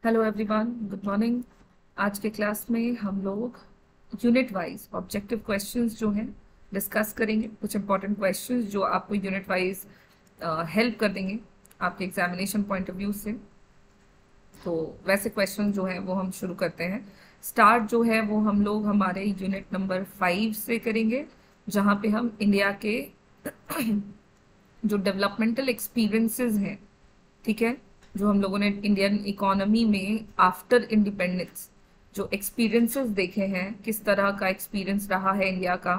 Hello everyone, good morning. आज के class में हम लोग यूनिट वाइज ऑब्जेक्टिव क्वेश्चंस जो हैं डिस्कस करेंगे। कुछ इंपॉर्टेंट क्वेश्चंस जो आपको यूनिट वाइज हेल्प कर देंगे आपके एग्जामिनेशन पॉइंट ऑफ व्यू से। तो वैसे क्वेश्चन जो हैं वो हम शुरू करते हैं। स्टार्ट जो है वो हम लोग हमारे यूनिट नंबर 5 से करेंगे, जहाँ पे हम इंडिया के जो डेवलपमेंटल एक्सपीरियंसेस हैं, ठीक है, जो हम लोगों ने इंडियन इकोनॉमी में आफ्टर इंडिपेंडेंस जो एक्सपीरियंसेस देखे हैं, किस तरह का एक्सपीरियंस रहा है इंडिया का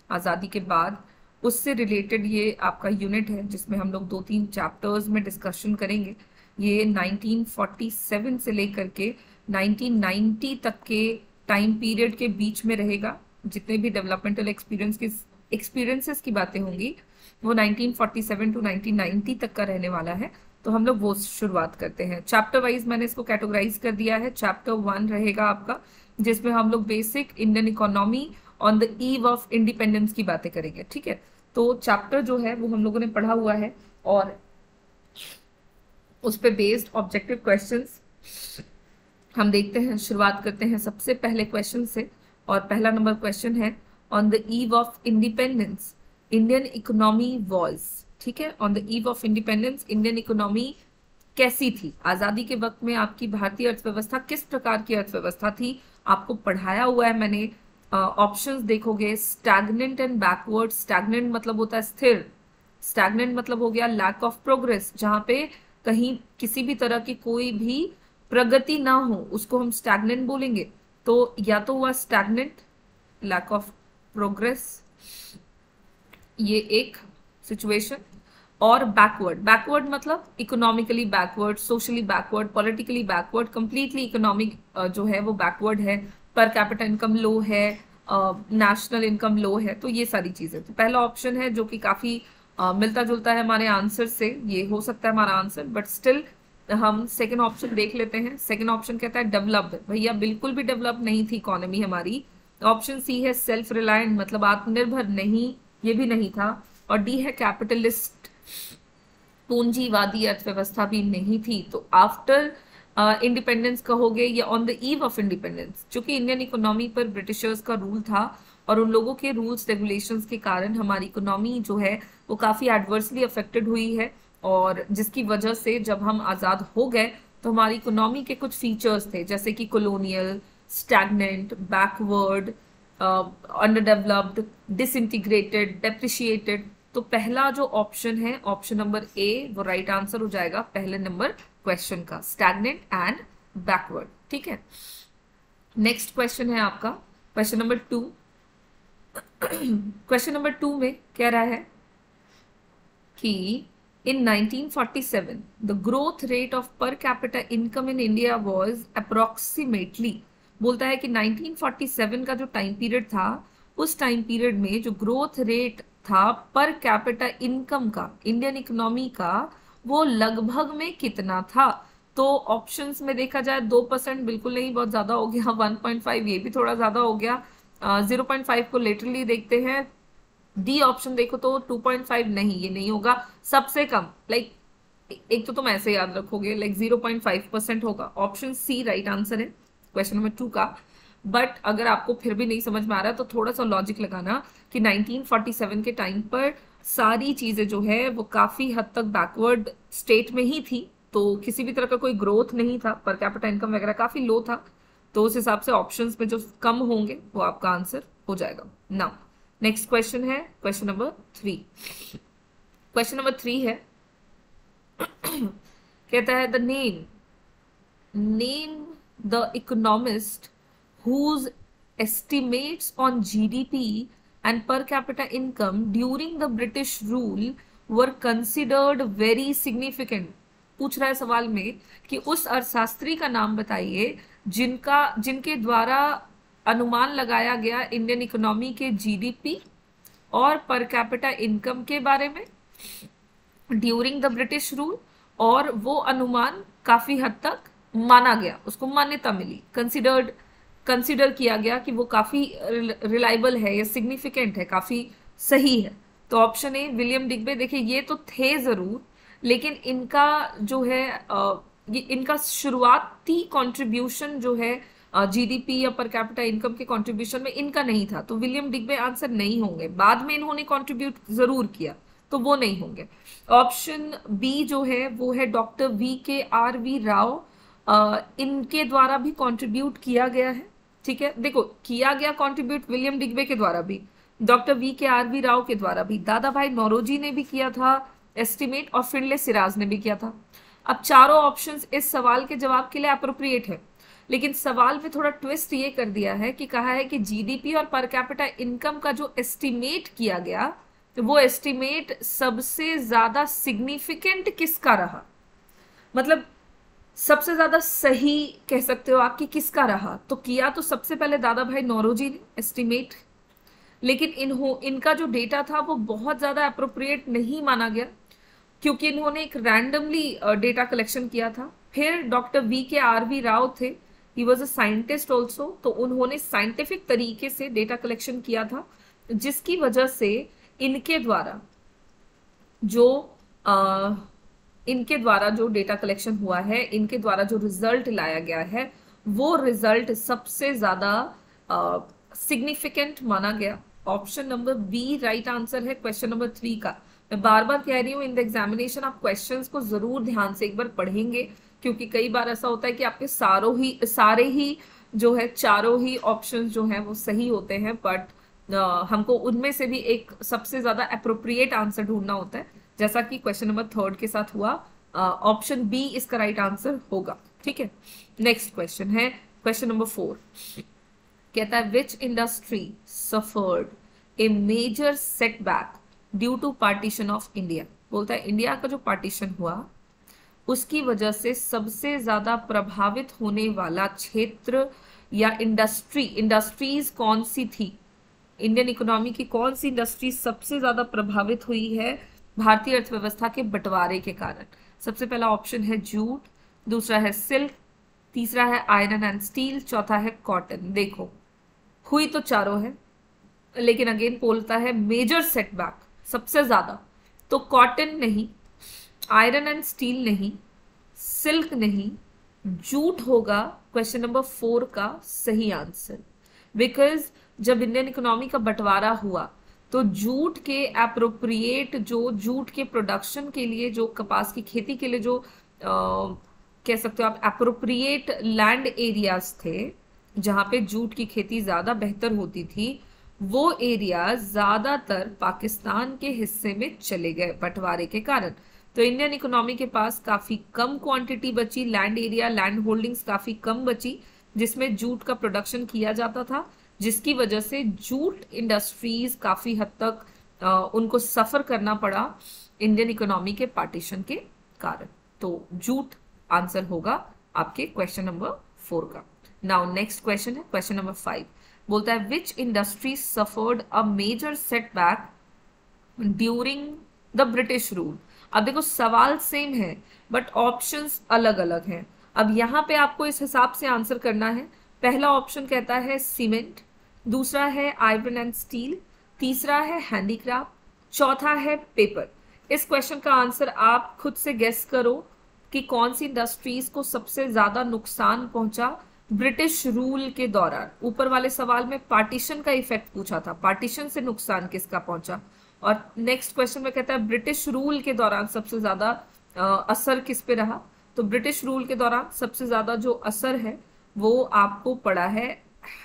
आज़ादी के बाद, उससे रिलेटेड ये आपका यूनिट है, जिसमें हम लोग 2-3 चैप्टर्स में डिस्कशन करेंगे। ये 1947 से लेकर के 1990 तक के टाइम पीरियड के बीच में रहेगा। जितने भी डेवलपमेंटल एक्सपीरियंसेस की बातें होंगी वो 1947 टू 1990 तक का रहने वाला है। तो हम लोग वो शुरुआत करते हैं। चैप्टर वाइज मैंने इसको कैटेगराइज कर दिया है। चैप्टर 1 रहेगा आपका, जिसमें हम लोग basic Indian economy on the eve of independence की बातें करेंगे, ठीक है। तो चैप्टर जो है वो हम लोगों ने पढ़ा हुआ है और उस पे बेस्ड ऑब्जेक्टिव क्वेश्चंस हम देखते हैं। शुरुआत करते हैं सबसे पहले क्वेश्चन से, और पहला नंबर क्वेश्चन है, on the eve of independence Indian economy was, ठीक है। On the eve of independence Indian economy कैसी थी, आजादी के वक्त में आपकी भारतीय अर्थव्यवस्था किस प्रकार की अर्थव्यवस्था थी, आपको पढ़ाया हुआ है मैंने। ऑप्शंस देखोगे, स्टैग्नेंट एंड बैकवर्ड। स्टैग्नेंट मतलब होता है स्थिर, स्टैग्नेंट मतलब हो गया लैक ऑफ प्रोग्रेस, जहां पे कहीं किसी भी तरह की कोई भी प्रगति ना हो, उसको हम स्टैग्नेंट बोलेंगे। तो या तो हुआ स्टैग्नेंट, लैक ऑफ प्रोग्रेस, ये एक सिचुएशन। और बैकवर्ड, बैकवर्ड मतलब economically backward, socially backward, politically backward, completely economic जो है वो बैकवर्ड है, पर कैपिटा इनकम लो है, नेशनल इनकम लो है। तो ये सारी चीजें, तो पहला ऑप्शन है जो कि काफी मिलता जुलता है हमारे आंसर से, ये हो सकता है हमारा आंसर, बट स्टिल हम सेकंड ऑप्शन देख लेते हैं। सेकंड ऑप्शन कहता है डेवलप्ड। भैया बिल्कुल भी डेवलप नहीं थी इकोनॉमी हमारी। ऑप्शन सी है सेल्फ रिलायंट, मतलब आत्मनिर्भर नहीं, ये भी नहीं था। और डी है कैपिटलिस्ट, पूंजीवादी अर्थव्यवस्था भी नहीं थी। तो आफ्टर इंडिपेंडेंस कहोगे या on the eve of independence, चूंकि इंडियन इकोनॉमी पर ब्रिटिशर्स का रूल था और उन लोगों के रूल्स रेगुलेशंस के कारण हमारी इकोनॉमी जो है वो काफी एडवर्सली अफेक्टेड हुई है। और जिसकी वजह से जब हम आजाद हो गए तो हमारी इकोनॉमी के कुछ फीचर्स थे, जैसे कि colonial, stagnant, backward, under developed, disintegrated, depreciated. तो पहला जो ऑप्शन है, ऑप्शन नंबर ए, वो राइट आंसर हो जाएगा पहले नंबर क्वेश्चन का, स्टैग्नेंट एंड बैकवर्ड, ठीक है। नेक्स्ट क्वेश्चन है आपका क्वेश्चन नंबर 2। क्वेश्चन नंबर 2 में कह रहा है कि in 1947 the growth rate of per capita income in India was approximately, बोलता है कि 1947 का जो टाइम पीरियड था, उस टाइम पीरियड में जो ग्रोथ रेट था पर कैपिटा इनकम का इंडियन इकोनॉमी का, वो लगभग में कितना था। तो ऑप्शंस में देखा जाए 2% बिल्कुल नहीं, बहुत ज्यादा हो गया। 1.5 ये भी थोड़ा ज्यादा हो गया। 0.5 को लेटरली देखते हैं। डी ऑप्शन देखो तो 2.5 नहीं, ये नहीं होगा। सबसे कम लाइक एक तो तुम ऐसे याद रखोगे, लाइक 0.5% होगा। ऑप्शन सी राइट आंसर है क्वेश्चन नंबर 2 का। बट अगर आपको फिर भी नहीं समझ में आ रहा तो थोड़ा सा लॉजिक लगाना कि 1947 के टाइम पर सारी चीजें जो है वो काफी हद तक बैकवर्ड स्टेट में ही थी, तो किसी भी तरह का कोई ग्रोथ नहीं था, पर कैपिटा इनकम वगैरह काफी लो था। तो उस हिसाब से ऑप्शंस में जो कम होंगे वो आपका आंसर हो जाएगा। नाउ नेक्स्ट क्वेश्चन है क्वेश्चन नंबर 3। क्वेश्चन नंबर 3 है, कहता है the name the economist whose estimates on GDP and per capita income during the British rule were considered very significant। पूछ रहा है सवाल में कि उस अर्थशास्त्री का नाम बताइए जिनके द्वारा अनुमान लगाया गया इंडियन इकोनॉमी के जीडीपी और पर कैपिटा इनकम के बारे में ड्यूरिंग द ब्रिटिश रूल, और वो अनुमान काफी हद तक माना गया, उसको मान्यता मिली, कंसिडर किया गया कि वो काफी रिलायबल है या सिग्निफिकेंट है, काफी सही है। तो ऑप्शन ए विलियम डिग्बे। देखिए ये तो थे जरूर, लेकिन इनका जो है ये इनका शुरुआती कंट्रीब्यूशन जो है जीडीपी या पर कैपिटा इनकम के कंट्रीब्यूशन में इनका नहीं था, तो विलियम डिग्बे आंसर नहीं होंगे। बाद में इन्होंने कंट्रीब्यूट जरूर किया, तो वो नहीं होंगे। ऑप्शन बी जो है वो है डॉक्टर VKRV राव, इनके द्वारा भी कंट्रीब्यूट किया गया है। ठीक है, देखो किया गया कंट्रीब्यूट विलियम डिग्बे के द्वारा भी, डॉक्टर VKRV राव के द्वारा भी, दादा भाई नौरोजी ने भी किया था एस्टिमेट, और फिनले सिराज ने भी किया था। अब चारों ऑप्शंस इस सवाल के जवाब के लिए अप्रोप्रिएट है, लेकिन सवाल में थोड़ा ट्विस्ट ये कर दिया है कि कहा है कि जीडीपी और पर कैपिटा इनकम का जो एस्टिमेट किया गया, तो वो एस्टिमेट सबसे ज्यादा सिग्निफिकेंट किसका रहा, मतलब सबसे ज्यादा सही कह सकते हो आप कि किसका रहा। तो किया तो सबसे पहले दादा भाई नौरोजी ने एस्टिमेट, लेकिन इनका जो डेटा था वो बहुत ज्यादा अप्रोप्रिएट नहीं माना गया, क्योंकि इन्होंने एक रैंडमली डेटा कलेक्शन किया था। फिर डॉक्टर VKRV राव थे, he was a scientist also, तो उन्होंने साइंटिफिक तरीके से डेटा कलेक्शन किया था, जिसकी वजह से इनके द्वारा जो डेटा कलेक्शन हुआ है, इनके द्वारा जो रिजल्ट लाया गया है, वो रिजल्ट सबसे ज्यादा सिग्निफिकेंट माना गया। Option number B right answer है क्वेश्चन नंबर 3 का। मैं बार बार कह रही हूँ, इन द एग्जामिनेशन आप क्वेश्चंस को जरूर ध्यान से एक बार पढ़ेंगे, क्योंकि कई बार ऐसा होता है कि आपके सारे ही जो है चारों ही ऑप्शंस जो हैं वो सही होते हैं, बट हमको उनमें से भी एक सबसे ज्यादा अप्रोप्रिएट आंसर ढूंढना होता है, जैसा कि क्वेश्चन नंबर 3 के साथ हुआ। ऑप्शन बी इसका राइट आंसर होगा। ठीक है, नेक्स्ट क्वेश्चन है क्वेश्चन नंबर 4। कहता है which industry suffered a major setback due to partition of India. बोलता है इंडिया का जो पार्टीशन हुआ उसकी वजह से सबसे ज्यादा प्रभावित होने वाला क्षेत्र या इंडस्ट्रीज कौन सी थी, इंडियन इकोनॉमी की कौन सी इंडस्ट्री सबसे ज्यादा प्रभावित हुई है भारतीय अर्थव्यवस्था के बंटवारे के कारण। सबसे पहला ऑप्शन है जूट, दूसरा है सिल्क, तीसरा है आयरन एंड स्टील, चौथा है कॉटन। देखो हुई तो चारों है, लेकिन अगेन बोलता है मेजर सेटबैक सबसे ज्यादा, तो कॉटन नहीं, आयरन एंड स्टील नहीं, सिल्क नहीं, जूट होगा क्वेश्चन नंबर 4 का सही आंसर। बिकॉज जब इंडियन इकोनॉमी का बंटवारा हुआ तो जूट के एप्रोप्रिएट जो जूट के प्रोडक्शन के लिए, जो कपास की खेती के लिए जो कह सकते हो आप एप्रोप्रिएट लैंड एरियाज थे जहां पे जूट की खेती ज्यादा बेहतर होती थी, वो एरिया ज्यादातर पाकिस्तान के हिस्से में चले गए बंटवारे के कारण। तो इंडियन इकोनॉमी के पास काफी कम क्वांटिटी बची, लैंड एरिया, लैंड होल्डिंग्स काफी कम बची जिसमें जूट का प्रोडक्शन किया जाता था, जिसकी वजह से जूट इंडस्ट्रीज काफी हद तक उनको सफर करना पड़ा इंडियन इकोनॉमी के पार्टीशन के कारण। तो जूट आंसर होगा आपके क्वेश्चन नंबर 4 का। नाउ नेक्स्ट क्वेश्चन है क्वेश्चन नंबर 5। बोलता है which industry suffered a major setback during the British rule. अब देखो सवाल सेम है बट ऑप्शंस अलग अलग हैं। अब यहाँ पे आपको इस हिसाब से आंसर करना है। पहला ऑप्शन कहता है सीमेंट, दूसरा है आयरन एंड स्टील, तीसरा है हैंडीक्राफ्ट, चौथा है पेपर। इस क्वेश्चन का आंसर आप खुद से गेस करो कि कौन सी इंडस्ट्रीज को सबसे ज्यादा नुकसान पहुंचा ब्रिटिश रूल के दौरान। ऊपर वाले सवाल में पार्टीशन का इफेक्ट पूछा था, पार्टीशन से नुकसान किसका पहुंचा, और नेक्स्ट क्वेश्चन में कहता है ब्रिटिश रूल के दौरान सबसे ज्यादा असर किस पे रहा। तो ब्रिटिश रूल के दौरान सबसे ज्यादा जो असर है वो आपको पड़ा है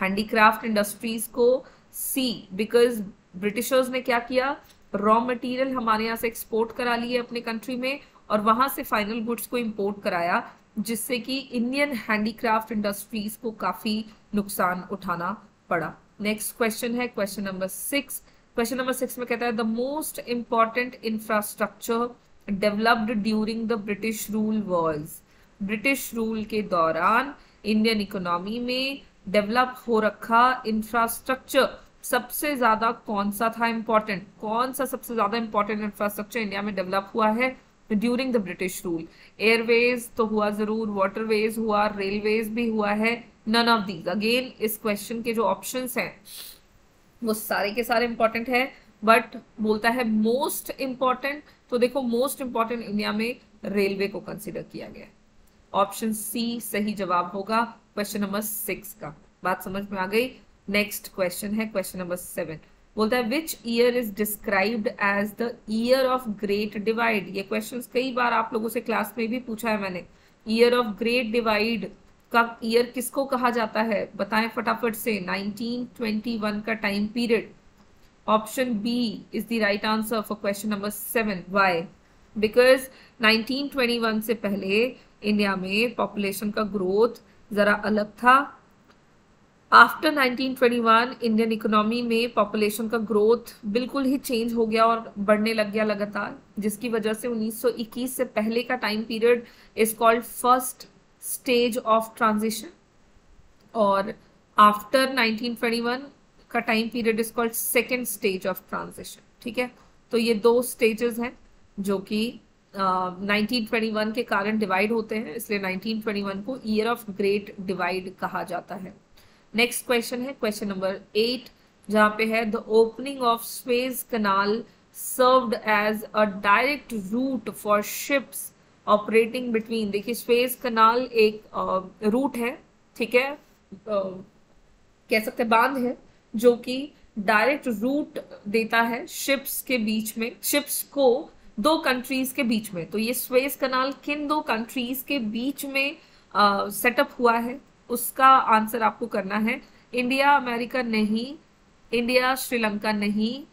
हैंडीक्राफ्ट इंडस्ट्रीज को। सी, बिकॉज ब्रिटिशर्स ने क्या किया, रॉ मटेरियल हमारे यहाँ से एक्सपोर्ट करा लिए अपने कंट्री में और वहां से फाइनल गुड्स को इंपोर्ट कराया, जिससे कि इंडियन हैंडीक्राफ्ट इंडस्ट्रीज को काफी नुकसान उठाना पड़ा। नेक्स्ट क्वेश्चन है क्वेश्चन नंबर 6। क्वेश्चन नंबर 6 में कहता है the most important infrastructure developed during the British rule was. British rule के दौरान इंडियन इकोनॉमी में डेवलप हो रखा इंफ्रास्ट्रक्चर सबसे ज्यादा कौन सा था इंपॉर्टेंट, कौन सा सबसे ज्यादा इंपॉर्टेंट इंफ्रास्ट्रक्चर इंडिया में डेवलप हुआ है during the British rule. Airways तो हुआ जरूर, वाटरवेज हुआ, रेलवेज भी हुआ है, नन ऑफ दीज। अगेन इस क्वेश्चन के जो ऑप्शंस हैं वो सारे के सारे इंपॉर्टेंट है, बट बोलता है मोस्ट इंपॉर्टेंट। तो देखो मोस्ट इंपॉर्टेंट इंडिया में रेलवे को कंसिडर किया गया है। ऑप्शन सी सही जवाब होगा क्वेश्चन नंबर 6 का। बात समझ में आ गई। नेक्स्ट क्वेश्चन है क्वेश्चन नंबर 7। बोलता है which year is described as the year of great divide. ये क्वेश्चंस कई बार आप लोगों से क्लास में भी पूछा है मैंने। ईयर ऑफ ग्रेट डिवाइड का ईयर किसको कहा जाता है, बताएं फटाफट से। 1921 का time period. Option B is the right answer for question number 7। Why? Because 1921 से पहले इंडिया में पॉपुलेशन का ग्रोथ जरा अलग था। आफ्टर 1921 इंडियन इकोनॉमी में पॉपुलेशन का ग्रोथ बिल्कुल ही चेंज हो गया और बढ़ने लग गया लगातार, जिसकी वजह से 1921 से पहले का time period is called first stage of transition, और आफ्टर 1921 का time period is called second stage of transition. ठीक है, तो ये दो स्टेजेस हैं जो कि 1921 के कारण डिवाइड होते हैं, इसलिए 1921 को ईयर ऑफ ग्रेट डिवाइड कहा जाता है। नेक्स्ट क्वेश्चन है क्वेश्चन नंबर 8, जहां पे है the opening of Suez canal served as a direct route for ships operating between. देखिए स्वेज कनाल एक रूट है, ठीक है, कह सकते हैं बांध है, जो कि डायरेक्ट रूट देता है शिप्स के बीच में, शिप्स को दो कंट्रीज के बीच में। तो ये स्वेज कनाल किन दो कंट्रीज के बीच में सेटअप हुआ है, उसका आंसर आपको करना है। इंडिया अमेरिका नहीं, इंडिया श्रीलंका नहीं,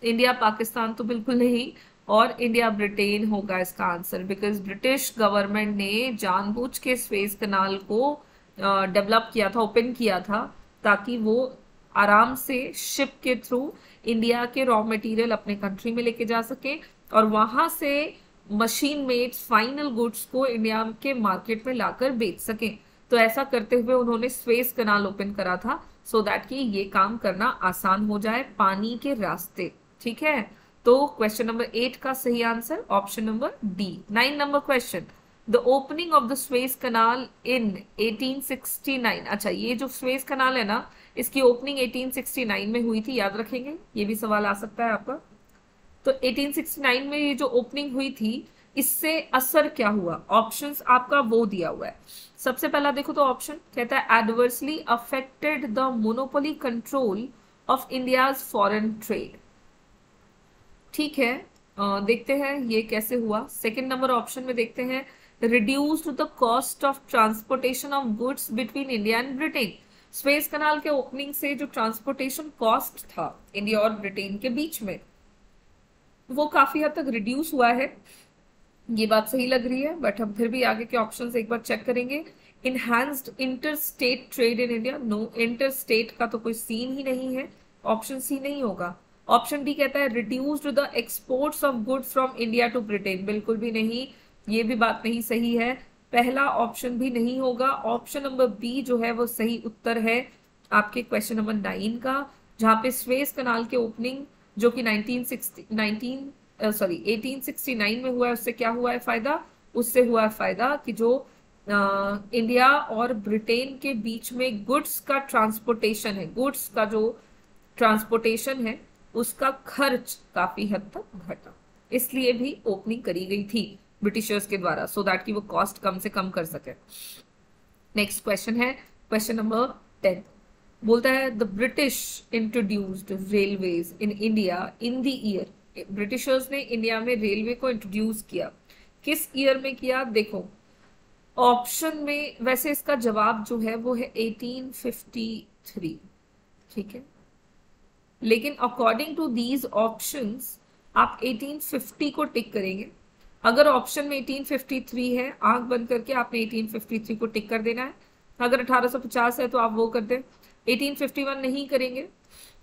इंडिया पाकिस्तान तो बिल्कुल नहीं, और इंडिया ब्रिटेन होगा इसका आंसर। बिकॉज ब्रिटिश गवर्नमेंट ने जानबूझ के स्वेज कनाल को डेवलप किया था, ओपन किया था, ताकि वो आराम से शिप के थ्रू इंडिया के रॉ मटेरियल अपने कंट्री में लेके जा सके और वहां से मशीन मेड फाइनल गुड्स को इंडिया के मार्केट में लाकर बेच सकें। तो ऐसा करते हुए उन्होंने स्वेज कनाल ओपन करा था, सो दैट कि ये काम करना आसान हो जाए पानी के रास्ते। ठीक है, तो क्वेश्चन नंबर 8 का सही answer option number D. 9 number question, the opening of the Suez canal in 1869। अच्छा, ये जो स्वेज कनाल है ना, इसकी ओपनिंग 1869 में हुई थी, याद रखेंगे, ये भी सवाल आ सकता है आपका। तो 1869 में ये जो ओपनिंग हुई थी, इससे असर क्या हुआ? ऑप्शंस आपका वो दिया हुआ है। सबसे पहला देखो तो ऑप्शन कहता है adversely affected the monopoly control of India's foreign trade. ठीक है, देखते हैं ये कैसे हुआ। सेकंड नंबर ऑप्शन में देखते हैं reduced the cost of transportation of goods between India and Britain. Suez canal के ओपनिंग से जो ट्रांसपोर्टेशन कॉस्ट था इंडिया और ब्रिटेन के बीच में, वो काफी हद तक रिड्यूस हुआ है। ये बात सही लग रही है, बट हम फिर भी आगे के ऑप्शंस एक बार चेक करेंगे। Enhanced inter state trade in India, no, inter state का तो कोई सीन ही नहीं है, ऑप्शन सी नहीं होगा। ऑप्शन डी कहता है reduced the exports of goods from India to Britain, बिल्कुल भी नहीं, ये भी बात नहीं सही है। पहला ऑप्शन भी नहीं होगा। ऑप्शन नंबर बी जो है वो सही उत्तर है आपके क्वेश्चन नंबर 9 का, जहां पे स्वेज कनाल के ओपनिंग जो कि 1869 में हुआ है, उससे क्या हुआ है फायदा? उससे हुआ है फायदा कि जो इंडिया और ब्रिटेन के बीच में गुड्स का ट्रांसपोर्टेशन है, गुड्स का जो ट्रांसपोर्टेशन है, उसका खर्च काफी हद तक घटा, इसलिए भी ओपनिंग करी गई थी ब्रिटिशर्स के द्वारा, सो दैट कि वो कॉस्ट कम से कम कर सके। नेक्स्ट क्वेश्चन है क्वेश्चन नंबर 10। बोलता है the British introduced railways in India in the year. Britishers ने इंडिया में रेलवे को इंट्रोड्यूस किया, किस ईयर में किया? देखो ऑप्शन में वैसे इसका जवाब जो है वो है 1853, ठीक है, लेकिन अकॉर्डिंग टू दीज ऑप्शंस आप 1850 को टिक करेंगे। अगर ऑप्शन में 1853 है, आंख बंद करके आपने 1853 को टिक कर देना है। अगर 1850 है तो आप वो कर दें। 1851 नहीं करेंगे,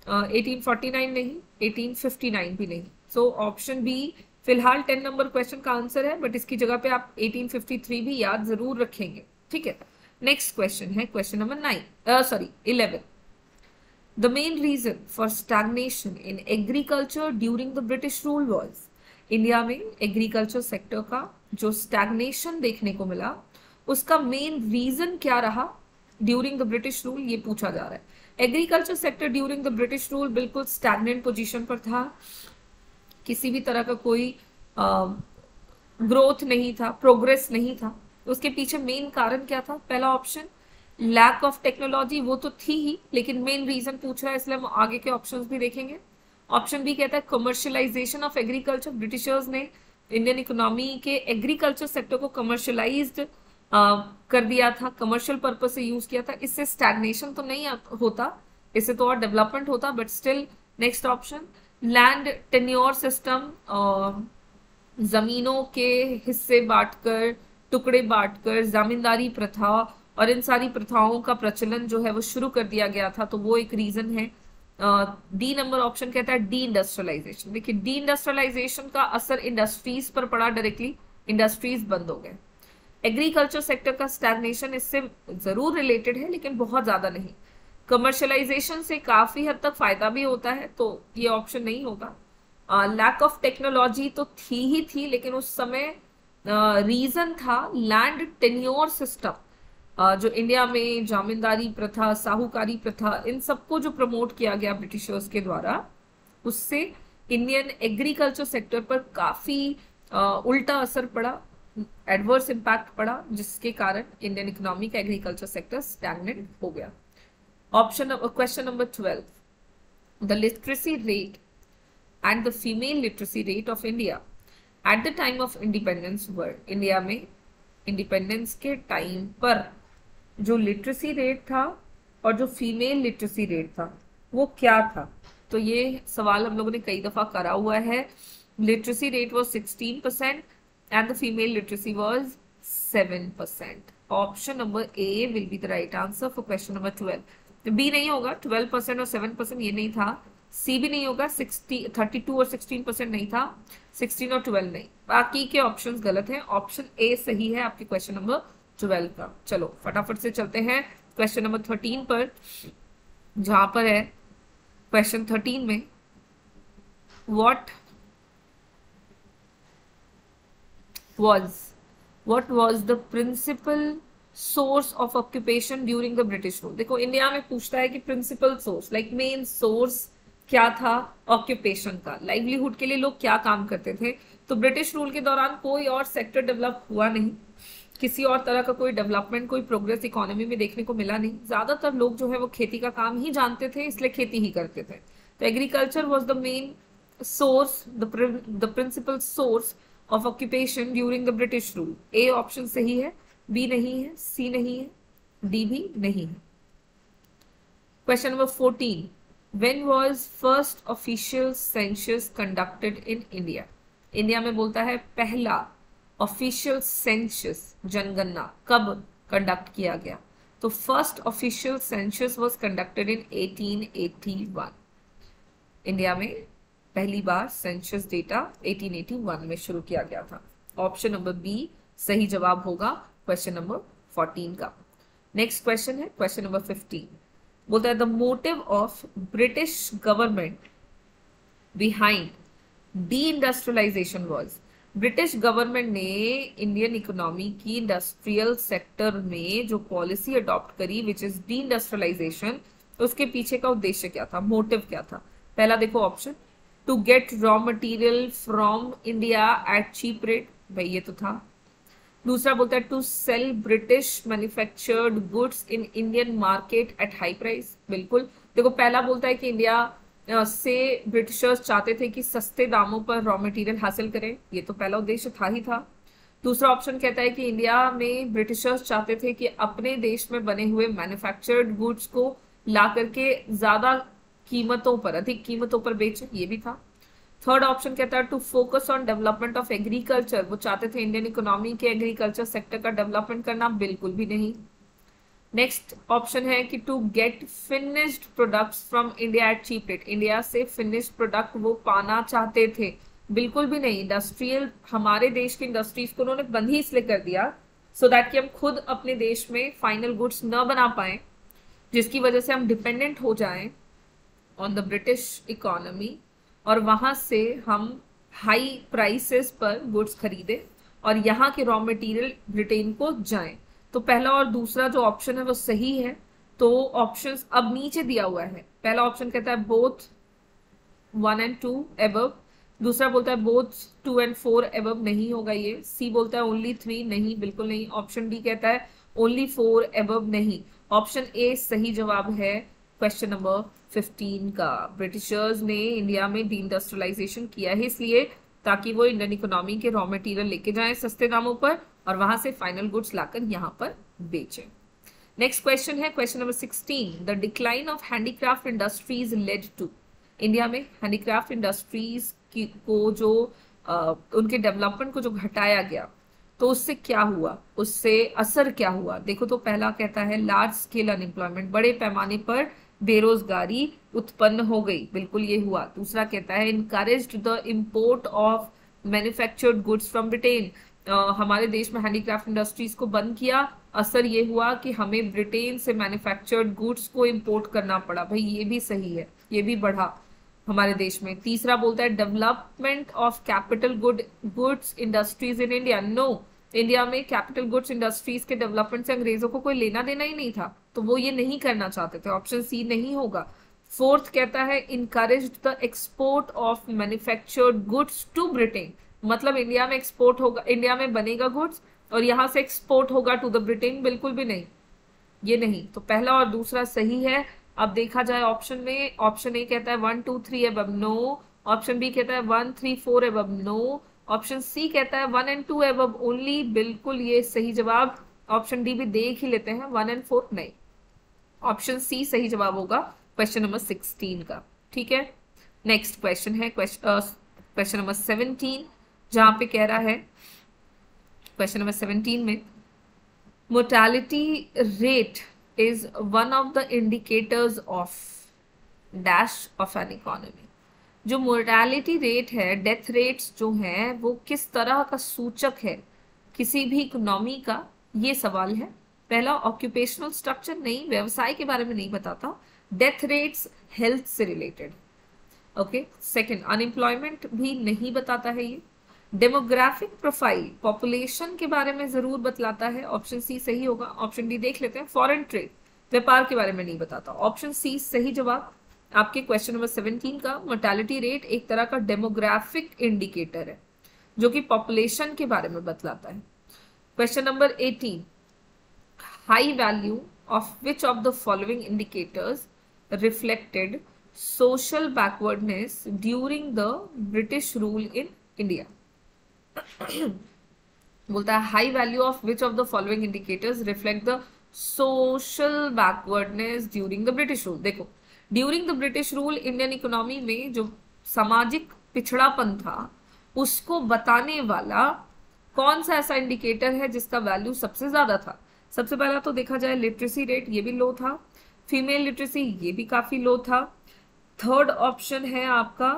1849 नहीं, 1859 भी नहीं। सो ऑप्शन बी फिलहाल 10 नंबर क्वेश्चन का आंसर है, बट इसकी जगह पे आप 1853 भी याद जरूर रखेंगे। ठीक है, नेक्स्ट क्वेश्चन है question number 11। The main reason for stagnation in agriculture during the British rule was, India में एग्रीकल्चर सेक्टर का जो स्टैग्नेशन देखने को मिला, उसका मेन रीजन क्या रहा ड्यूरिंग द ब्रिटिश रूल, ये पूछा जा रहा है। Agriculture sector during the British rule बिल्कुल स्टैग्नेंट पोजीशन पर था, किसी भी तरह का कोई ग्रोथ नहीं था, प्रोग्रेस नहीं था। उसके पीछे मेन कारण क्या था? पहला ऑप्शन लैक ऑफ टेक्नोलॉजी, वो तो थी ही, लेकिन मेन रीजन पूछ रहा है इसलिए हम आगे के ऑप्शंस भी देखेंगे। ऑप्शन बी कहता है कमर्शियलाइजेशन ऑफ एग्रीकल्चर, ब्रिटिशर्स ने इंडियन इकोनॉमी के एग्रीकल्चर सेक्टर को कमर्शियलाइज्ड कर दिया था, कमर्शियल पर्पज से यूज किया था। इससे स्टैग्नेशन तो नहीं होता, इससे तो और डेवलपमेंट होता, but still. Next option land tenure system, जमीनों के हिस्से बांटकर, टुकड़े बांटकर जमींदारी प्रथा और इन सारी प्रथाओं का प्रचलन जो है वो शुरू कर दिया गया था, तो वो एक रीजन है। डी नंबर ऑप्शन कहता है डी इंडस्ट्रियलाइजेशन। देखिए डी इंडस्ट्रियलाइजेशन का असर इंडस्ट्रीज पर पड़ा डायरेक्टली, इंडस्ट्रीज बंद हो गए। एग्रीकल्चर सेक्टर का स्टैग्नेशन इससे जरूर रिलेटेड है लेकिन बहुत ज्यादा नहीं। कमर्शियलाइजेशन से काफी हद तक फायदा भी होता है, तो ये ऑप्शन नहीं होगा। लैक ऑफ टेक्नोलॉजी तो थी ही थी, लेकिन उस समय रीजन था लैंड टेन्योर सिस्टम, जो इंडिया में जमींदारी प्रथा, साहूकारी प्रथा, इन सबको जो प्रमोट किया गया ब्रिटिशर्स के द्वारा, उससे इंडियन एग्रीकल्चर सेक्टर पर काफी उल्टा असर पड़ा, एडवर्स इम्पैक्ट पड़ा, जिसके कारण इंडियन इकोनॉमी का एग्रीकल्चर सेक्टर स्टैग्नेंट हो गया। Option question number 12, the literacy rate and the female literacy rate of India at the time of independence were. India में इंडिपेंडेंस के टाइम पर जो लिटरेसी रेट था और जो फीमेल लिटरेसी रेट था वो क्या था? तो ये सवाल हम लोगों ने कई दफा करा हुआ है। Literacy rate was 16% and the female literacy was 7%. Option number A will be the right answer for question number 12. B नहीं होगा, 12% और 7% ये नहीं था। C भी नहीं होगा, 32 और 16% नहीं था, 16 और 12 नहीं। बाकी के ऑप्शंस गलत हैं। ऑप्शन A सही है आपके क्वेश्चन नंबर 12 का। चलो फटाफट से चलते हैं क्वेश्चन नंबर 13 पर, जहां पर है क्वेश्चन 13 में what was the principal source of occupation during the British rule। देखो इंडिया में पूछता है कि principal source, like main source क्या था ऑक्यूपेशन का, लाइवलीहुड के लिए लोग क्या काम करते थे। तो ब्रिटिश रूल के दौरान कोई और सेक्टर डेवलप हुआ नहीं, किसी और तरह का कोई डेवलपमेंट, कोई प्रोग्रेस इकोनॉमी में देखने को मिला नहीं। ज्यादातर लोग जो है वो खेती का काम ही जानते थे, इसलिए खेती ही करते थे। तो agriculture was the main source, the principal source of occupation during the British rule. A option सही है, बी नहीं है, सी नहीं है, डी भी नहीं है। Question number 14, when was first official census conducted in India. India में बोलता है पहला ऑफिशियल सेंसस, जनगणना, कब कंडक्ट किया गया? तो first official census was conducted in 1881। India में पहली बार सेंसस डेटा 1881 में शुरू किया गया था। ऑप्शन नंबर बी सही जवाब होगा क्वेश्चन नंबर 14 का। नेक्स्ट क्वेश्चन है क्वेश्चन नंबर 15, बोलता है the motive of British government behind de industrialisation was. British government ने इंडियन इकोनॉमी की इंडस्ट्रियल सेक्टर में जो पॉलिसी अडॉप्ट करी विच इज डी इंडस्ट्रियलाइजेशन, उसके पीछे का उद्देश्य क्या था, मोटिव क्या था? पहला देखो option, to get raw material from India at cheap rate, भाई ये तो था। दूसरा बोलता है to sell British manufactured goods in Indian market at high price, बिल्कुल। देखो पहला बोलता है कि इंडिया से ब्रिटिशर्स चाहते थे कि सस्ते दामों पर रॉ मटेरियल हासिल करें, ये तो पहला उद्देश्य था ही था। दूसरा ऑप्शन कहता है कि इंडिया में ब्रिटिशर्स चाहते थे कि अपने देश में बने हुए मैन्युफैक्चर्ड गुड्स को ला करके ज्यादा कीमतों पर, अधिक कीमतों पर बेचें, ये भी था। थर्ड ऑप्शन कहता है to focus on development of agriculture, वो चाहते थे इंडियन इकोनॉमी के एग्रीकल्चर सेक्टर का डेवलपमेंट करना, बिल्कुल भी नहीं। नेक्स्ट ऑप्शन है कि to get finished products from India at cheap rate, India से फिनिश्ड प्रोडक्ट वो पाना चाहते थे, बिल्कुल भी नहीं। इंडस्ट्रियल, हमारे देश की इंडस्ट्रीज को उन्होंने बंद ही इसलिए कर दिया सो दैट कि हम खुद अपने देश में फाइनल गुड्स न बना पाए, जिसकी वजह से हम डिपेंडेंट हो जाएं ऑन द ब्रिटिश इकोनॉमी और वहां से हम हाई प्राइसेस पर गुड्स खरीदे और यहाँ के रॉ मटेरियल ब्रिटेन को जाएं। तो पहला और दूसरा जो ऑप्शन है वो सही है। तो ऑप्शंस अब नीचे दिया हुआ है, पहला ऑप्शन कहता है बोथ 1 and 2 above, दूसरा बोलता है बोथ 2 and 4 एबव, नहीं होगा ये। सी बोलता है ओनली 3, नहीं, बिल्कुल नहीं। ऑप्शन डी कहता है ओनली 4 एबव, नहीं। ऑप्शन ए सही जवाब है क्वेश्चन नंबर 15 का। ब्रिटिशर्स ने इंडिया में डी इंडस्ट्रियलाइजेशन किया है इसलिए ताकि वो इंडियन इकोनॉमी के रॉ मटेरियल लेके जाएं सस्ते दामों पर और वहां से फाइनल गुड्स लाकर यहाँ पर बेचें। नेक्स्ट क्वेश्चन है question number 16, the decline of handicraft industries led to. India में हैंडीक्राफ्ट इंडस्ट्रीज को जो उनके डेवलपमेंट को जो घटाया गया तो उससे क्या हुआ, उससे असर क्या हुआ। देखो तो पहला कहता है लार्ज स्केल अनएम्प्लॉयमेंट, बड़े पैमाने पर बेरोजगारी उत्पन्न हो गई, बिल्कुल ये हुआ। दूसरा कहता है encouraged the import of manufactured goods from Britain, हमारे देश में हैंडीक्राफ्ट इंडस्ट्रीज को बंद किया, असर ये हुआ कि हमें ब्रिटेन से मैन्युफैक्चर्ड गुड्स को इंपोर्ट करना पड़ा। भाई ये भी सही है, ये भी बढ़ा हमारे देश में। तीसरा बोलता है development of capital goods industries in India, no, India में कैपिटल गुड्स इंडस्ट्रीज के डेवलपमेंट से अंग्रेजों को कोई लेना देना ही नहीं था, तो वो ये नहीं करना चाहते थे। ऑप्शन सी नहीं होगा। फोर्थ कहता है encouraged the export of manufactured goods to Britain, मतलब इंडिया में एक्सपोर्ट होगा, इंडिया में बनेगा गुड्स और यहां से एक्सपोर्ट होगा टू द ब्रिटेन, बिल्कुल भी नहीं, ये नहीं। तो पहला और दूसरा सही है। अब देखा जाए ऑप्शन में, ऑप्शन ए कहता है 1 2 3 एबव, नो। ऑप्शन बी कहता है 1 3 4 एबव, नो। ऑप्शन सी कहता है 1 and 2 एबव ओनली, बिल्कुल ये सही जवाब। ऑप्शन डी भी देख ही लेते हैं, 1 and 4 नहीं। ऑप्शन सी सही जवाब होगा क्वेश्चन नंबर 16 का, ठीक है। नेक्स्ट क्वेश्चन है क्वेश्चन नंबर 17, जहां पे कह रहा है क्वेश्चन नंबर 17 में mortality rate is one of the indicators of dash of an economy। जो मोर्टालिटी रेट है, डेथ रेट्स जो हैं, वो किस तरह का सूचक है किसी भी इकोनॉमी का, ये सवाल है। पहला ऑक्यूपेशनल स्ट्रक्चर, नहीं, व्यवसाय के बारे में नहीं बताता। डेथ रेट्स हेल्थ से रिलेटेड, ओके। सेकंड अनएम्प्लॉयमेंट भी नहीं बताता है ये। डेमोग्राफिक प्रोफाइल, पॉपुलेशन के बारे में जरूर बतलाता है, ऑप्शन सी सही होगा। ऑप्शन डी देख लेते हैं। फॉरेन ट्रेड, व्यापार के बारे में नहीं बताता, ऑप्शन सी सही जवाब आपके क्वेश्चन नंबर 17 का। मोर्टालिटी रेट एक तरह का डेमोग्राफिक इंडिकेटर है जो कि पॉपुलेशन के बारे में बतलाता है। Question number 18, high value of which of the following indicators reflected social backwardness during the British rule in India. बोलता है high value of which of the following indicators reflect the social backwardness during the British rule. देखो during the British rule Indian economy में जो सामाजिक पिछड़ापन था उसको बताने वाला कौन सा ऐसा इंडिकेटर है जिसका वैल्यू सबसे ज्यादा था। सबसे पहला तो देखा जाए लिटरेसी रेट, ये भी लो था। फीमेल लिटरेसी, ये भी काफी लो था। थर्ड ऑप्शन है आपका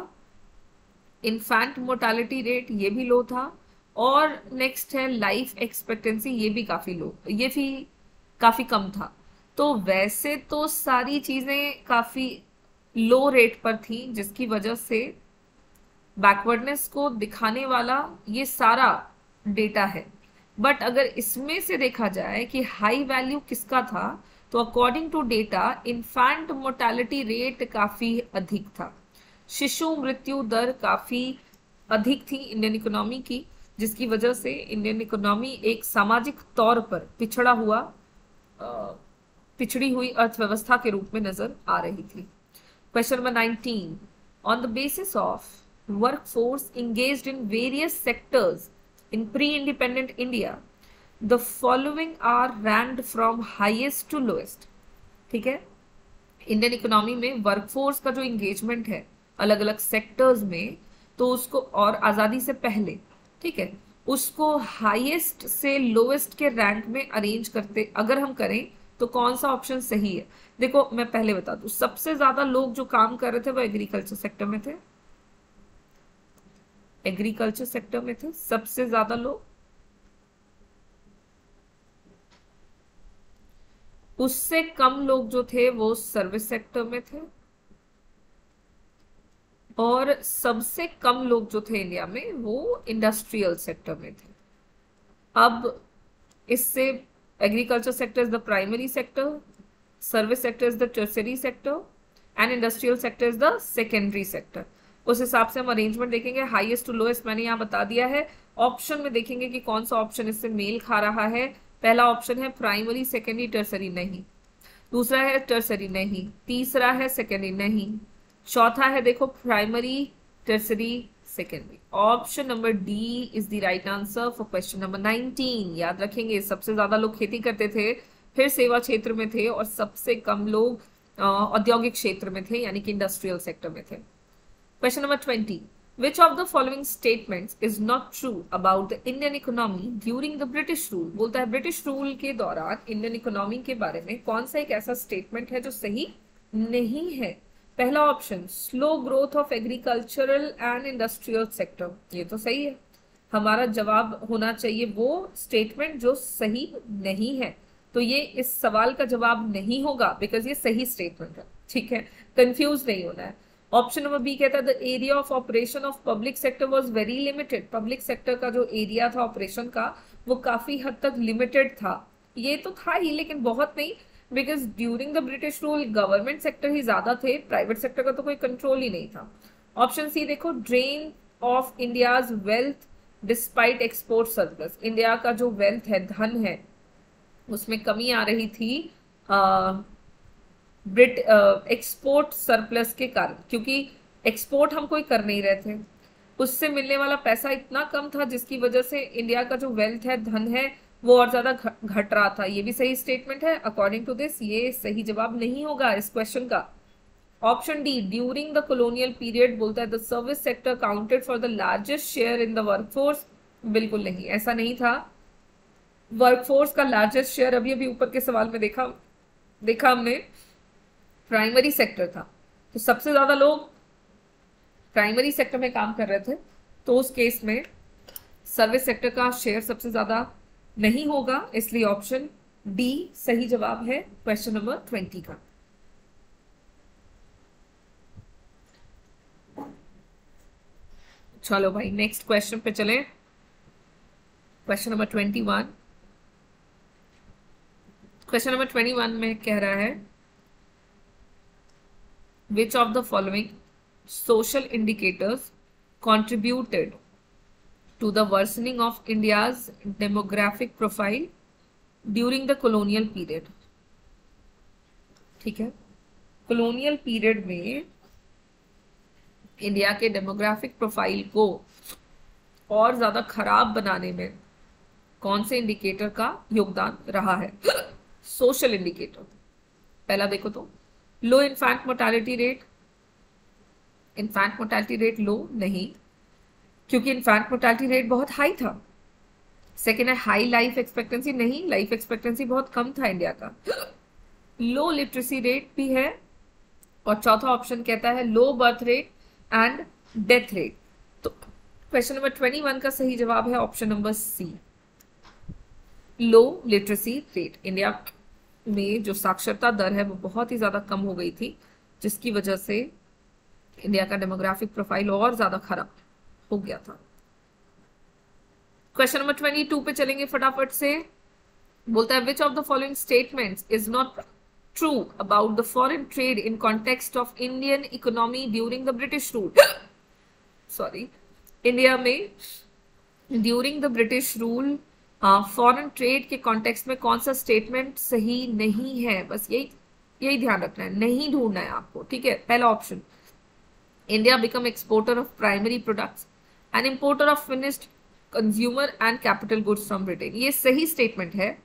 इन्फेंट मोर्टालिटी रेट, ये भी लो था। और नेक्स्ट है लाइफ एक्सपेक्टेंसी, ये भी काफी लो, ये भी काफी कम था। तो वैसे तो सारी चीजें काफी लो रेट पर थी जिसकी वजह से बैकवर्डनेस को दिखाने वाला ये सारा डेटा है। बट अगर इसमें से देखा जाए कि हाई वैल्यू किसका था, तो according to data infant mortality rate काफी अधिक था। शिशु मृत्यु दर काफी अधिक थी इंडियन इकोनॉमी की, जिसकी वजह से इंडियन इकोनॉमी एक सामाजिक तौर पर पिछड़ी हुई अर्थव्यवस्था के रूप में नजर आ रही थी। Question number 19, on the basis of workforce engaged in various sectors in pre independent India the following are ranked from highest to lowest. ठीक है, इंडियन इकोनॉमी में वर्कफोर्स का जो इंगेजमेंट है अलग अलग सेक्टर्स में, तो उसको और आजादी से पहले, ठीक है, उसको हाईएस्ट से लोएस्ट के रैंक में अरेंज करते अगर हम करें तो कौन सा ऑप्शन सही है। देखो मैं पहले बता दूं, सबसे ज्यादा लोग जो काम कर रहे थे वो एग्रीकल्चर सेक्टर में थे, एग्रीकल्चर सेक्टर में थे सबसे ज्यादा लोग। उससे कम लोग जो थे वो सर्विस सेक्टर में थे, और सबसे कम लोग जो थे इंडिया में वो इंडस्ट्रियल सेक्टर में थे। अब इससे agriculture sector is the primary sector, service sector is the tertiary sector and industrial sector is the secondary sector. उस हिसाब से हम अरेंजमेंट देखेंगे, हाईएस्ट टू लोएस्ट मैंने यहाँ बता दिया है। ऑप्शन में देखेंगे कि कौन सा ऑप्शन इससे मेल खा रहा है। पहला ऑप्शन है प्राइमरी सेकेंडरी टर्सरी, नहीं। दूसरा है टर्सरी, नहीं। तीसरा है सेकेंडरी, नहीं। चौथा है देखो primary, tertiary, secondary. Option number D is the right answer for question number 19। याद रखेंगे, सबसे ज्यादा लोग खेती करते थे, फिर सेवा क्षेत्र में थे, और सबसे कम लोग औद्योगिक क्षेत्र में थे, यानी कि इंडस्ट्रियल सेक्टर में थे। Question number 20, which of the following statements is not true about the Indian economy during the British rule? बोलता है ब्रिटिश रूल के दौरान इंडियन इकोनॉमी के बारे में कौन सा एक ऐसा स्टेटमेंट है जो सही नहीं है। पहला option, slow growth of agricultural and industrial sector, ये तो सही है। हमारा जवाब होना चाहिए वो स्टेटमेंट जो सही नहीं है, तो ये इस सवाल का जवाब नहीं होगा, बिकॉज ये सही स्टेटमेंट है, ठीक है, कंफ्यूज नहीं होना है। ऑप्शन नंबर बी कहता है the area of operation of public sector was very limited. Public sector का जो एरिया था ऑपरेशन का, वो काफी हद तक लिमिटेड था। ये तो था ही, लेकिन बहुत नहीं, because during the British rule government sector ही ज्यादा थे, प्राइवेट सेक्टर का तो कोई कंट्रोल ही नहीं था। ऑप्शन सी देखो, drain of India's wealth despite export surplus. India का जो वेल्थ है, धन है, उसमें कमी आ रही थी एक्सपोर्ट सरप्लस के कारण, क्योंकि एक्सपोर्ट हम कोई कर नहीं रहे थे, उससे मिलने वाला पैसा इतना कम था, जिसकी वजह से इंडिया का जो वेल्थ है, धन है, वो और ज्यादा घट रहा था। ये भी सही स्टेटमेंट है। अकॉर्डिंग टू दिस ये सही जवाब नहीं होगा इस क्वेश्चन का। Option D, during the colonial period, बोलता है the service sector counted for the largest share in the workforce. बिल्कुल नहीं, ऐसा नहीं था। वर्कफोर्स का लार्जेस्ट शेयर अभी अभी ऊपर के सवाल में देखा हमने प्राइमरी सेक्टर था, तो सबसे ज्यादा लोग प्राइमरी सेक्टर में काम कर रहे थे, तो उस केस में सर्विस सेक्टर का शेयर सबसे ज्यादा नहीं होगा, इसलिए ऑप्शन डी सही जवाब है क्वेश्चन नंबर 20 का। चलो भाई नेक्स्ट क्वेश्चन पे चले। Question number 21। क्वेश्चन नंबर 21 में कह रहा है which of the following social indicators contributed to the worsening of India's demographic profile during the colonial period? ठीक है, colonial period में इंडिया के डेमोग्राफिक प्रोफाइल को और ज्यादा खराब बनाने में कौन से इंडिकेटर का योगदान रहा है? Social indicator. पहला देखो तो, low infant mortality rate. Infant mortality rate low नहीं, क्योंकि इन्फैंट मोर्टेलिटी रेट बहुत हाई था। सेकेंड है हाई लाइफ एक्सपेक्टेंसी, नहीं, लाइफ एक्सपेक्टेंसी बहुत कम था इंडिया का। लो लिटरेसी रेट भी है, और चौथा ऑप्शन कहता है low birth rate and death rate. तो क्वेश्चन नंबर 21 का सही जवाब है option number C, low literacy rate. India में जो साक्षरता दर है वो बहुत ही ज्यादा कम हो गई थी, जिसकी वजह से इंडिया का डेमोग्राफिक प्रोफाइल और ज्यादा खराब हो गया था। क्वेश्चन नंबर 22 पे चलेंगे फटाफट से। बोलता है which of the following statements is not true about the foreign trade in context of Indian economy during the British rule. Sorry, India में during the British rule foreign trade के context में कौन सा स्टेटमेंट सही नहीं है, बस यही ध्यान रखना है, नहीं ढूंढना है आपको, ठीक है। पहला option, India become exporter of primary products and importer of finished consumer and capital goods from Britain. ये सही स्टेटमेंट है,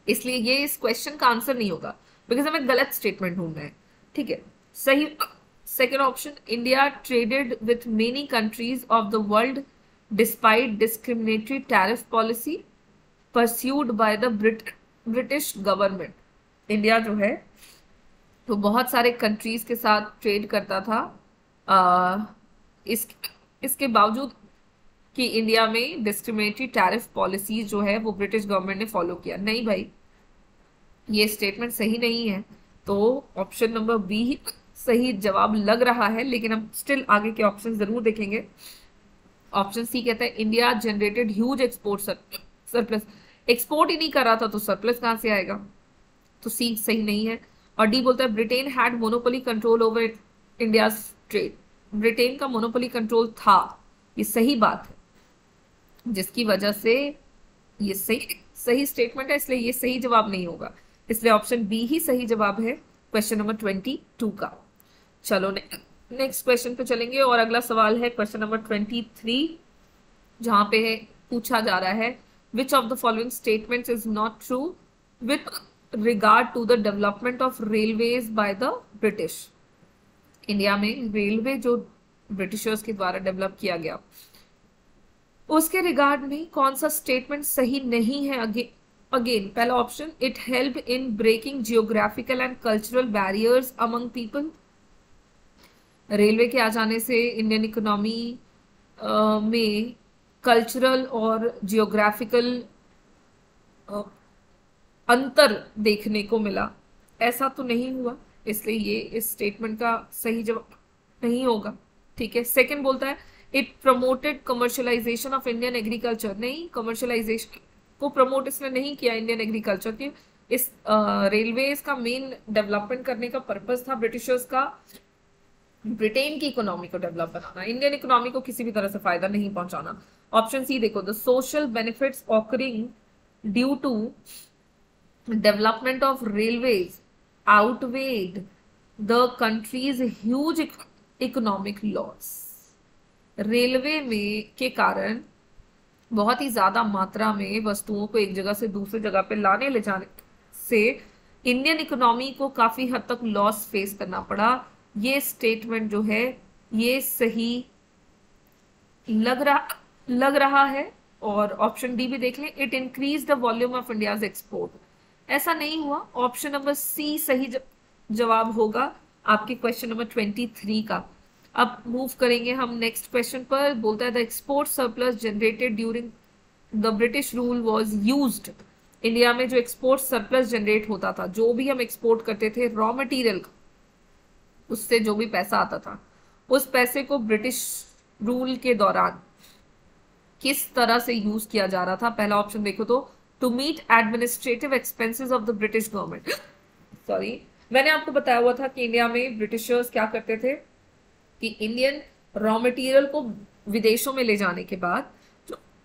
इसलिए ये इस क्वेश्चन का आंसर नहीं होगा, बिकॉज हमें गलत स्टेटमेंट ढूंढना है, ठीक है। सही second option, India traded with many countries of the world despite discriminatory tariff policy pursued by the British government. India जो है तो बहुत सारे कंट्रीज के साथ ट्रेड करता था, इसके बावजूद कि इंडिया में डिस्क्रिमिनेटरी टैरिफ पॉलिसी जो है वो ब्रिटिश गवर्नमेंट ने फॉलो किया। नहीं भाई, ये स्टेटमेंट सही नहीं है, तो ऑप्शन नंबर बी ही सही जवाब लग रहा है, लेकिन हम स्टिल आगे के ऑप्शन जरूर देखेंगे। ऑप्शन सी कहता है India generated huge export surplus. Export ही नहीं कर रहा था तो सरप्लस कहां से आएगा, तो सी सही नहीं है। और डी बोलता है Britain had monopoly control over India trade. Britain का मोनोपोली कंट्रोल था, ये सही बात है, जिसकी वजह से ये सही स्टेटमेंट है, इसलिए ये सही जवाब नहीं होगा, इसलिए ऑप्शन बी ही सही जवाब है क्वेश्चन नंबर 22 का। चलो नेक्स्ट क्वेश्चन पे चलेंगे और अगला सवाल है क्वेश्चन नंबर 23, जहां पे है पूछा जा रहा है which of the following statements is not true with regard to the development of railways by the British. India में रेलवे जो ब्रिटिशर्स के द्वारा डेवलप किया गया, उसके रिगार्ड में कौन सा स्टेटमेंट सही नहीं है? अगेन पहला option, it help in breaking geographical and cultural barriers among people. Railway के आ जाने से इंडियन इकोनॉमी में कल्चरल और जियोग्राफिकल अंतर देखने को मिला, ऐसा तो नहीं हुआ, इसलिए ये इस स्टेटमेंट का सही जवाब नहीं होगा। ठीक है, सेकंड बोलता है it promoted commercialisation of Indian agriculture. नहीं, कमर्शियलाइजेशन को प्रमोट इसने नहीं किया इंडियन एग्रीकल्चर के। इस रेलवेज का मेन डेवलपमेंट करने का पर्पस था ब्रिटिशर्स का ब्रिटेन की इकोनॉमी को डेवलप बनाना, इंडियन इकोनॉमी को किसी भी तरह से फायदा नहीं पहुंचाना। ऑप्शन सी देखो, the social benefits occurring due to development of railways outweighed the country's huge economic loss. Railway में के कारण बहुत ही ज्यादा मात्रा में वस्तुओं को एक जगह से दूसरी जगह पे लाने ले जाने से इंडियन इकोनॉमी को काफी हद तक लॉस फेस करना पड़ा। ये स्टेटमेंट जो है ये सही लग रहा है। और ऑप्शन डी भी देख लें, it increase the volume of India's export. ऐसा नहीं हुआ, ऑप्शन नंबर सी सही जवाब होगा आपके क्वेश्चन नंबर 23 का। अब मूव करेंगे हम नेक्स्ट क्वेश्चन पर। बोलता है the export surplus generated during the British rule was used. India में जो एक्सपोर्ट सरप्लस जनरेट होता था, जो भी हम एक्सपोर्ट करते थे रॉ मटेरियल, उससे जो भी पैसा आता था, उस पैसे को ब्रिटिश रूल के दौरान किस तरह से यूज किया जा रहा था? पहला ऑप्शन देखो तो, to meet administrative expenses of the British government. Sorry, मैंने आपको बताया हुआ था कि इंडिया में ब्रिटिशर्स क्या करते थे कि इंडियन रॉ मटेरियल को विदेशों में ले जाने के बाद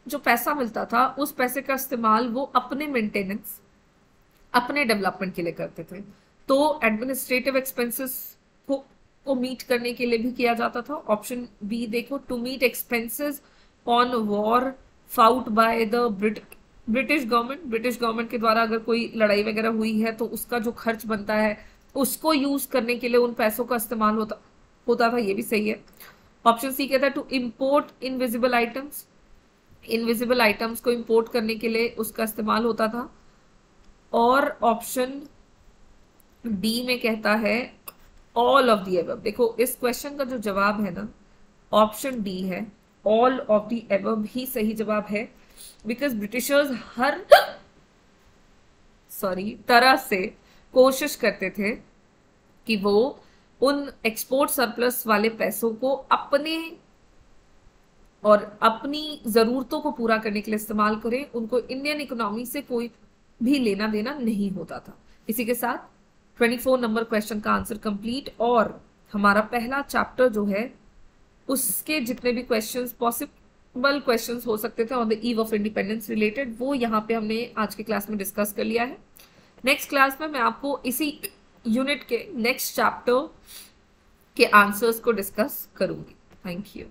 जो पैसा मिलता था, उस पैसे का इस्तेमाल वो अपने मेंटेनेंस, अपने डेवलपमेंट के लिए करते थे। तो एडमिनिस्ट्रेटिव एक्सपेंसेस को मीट करने के लिए भी किया जाता था। ऑप्शन बी देखो, to meet expenses on war fought by the British government. British government के द्वारा अगर कोई लड़ाई वगैरह हुई है तो उसका जो खर्च बनता है उसको यूज करने के लिए उन पैसों का इस्तेमाल होता था, ये भी सही है। ऑप्शन सी कहता है to import invisible items. Invisible items को इंपोर्ट करने के लिए उसका इस्तेमाल होता था। और ऑप्शन डी में कहता है ऑल ऑफ द एबव। देखो इस क्वेश्चन का जो जवाब है ना, ऑप्शन डी है, ऑल ऑफ द एबव ही सही जवाब है। बिकॉज ब्रिटिशर्स हर तरह से कोशिश करते थे कि वो उन एक्सपोर्ट सरप्लस वाले पैसों को अपने और अपनी जरूरतों को पूरा करने के लिए इस्तेमाल करें। उनको इंडियन इकोनॉमी से कोई भी लेना देना नहीं होता था। इसी के साथ 24 नंबर क्वेश्चन का आंसर कंप्लीट, और हमारा पहला चैप्टर जो है उसके जितने भी क्वेश्चंस पॉसिबल क्वेश्चंस हो सकते थे on the eve of independence related, वो यहाँ पे हमने आज के क्लास में डिस्कस कर लिया है। नेक्स्ट क्लास में मैं आपको इसी यूनिट के नेक्स्ट चैप्टर के आंसर्स को डिस्कस करूंगी। Thank you.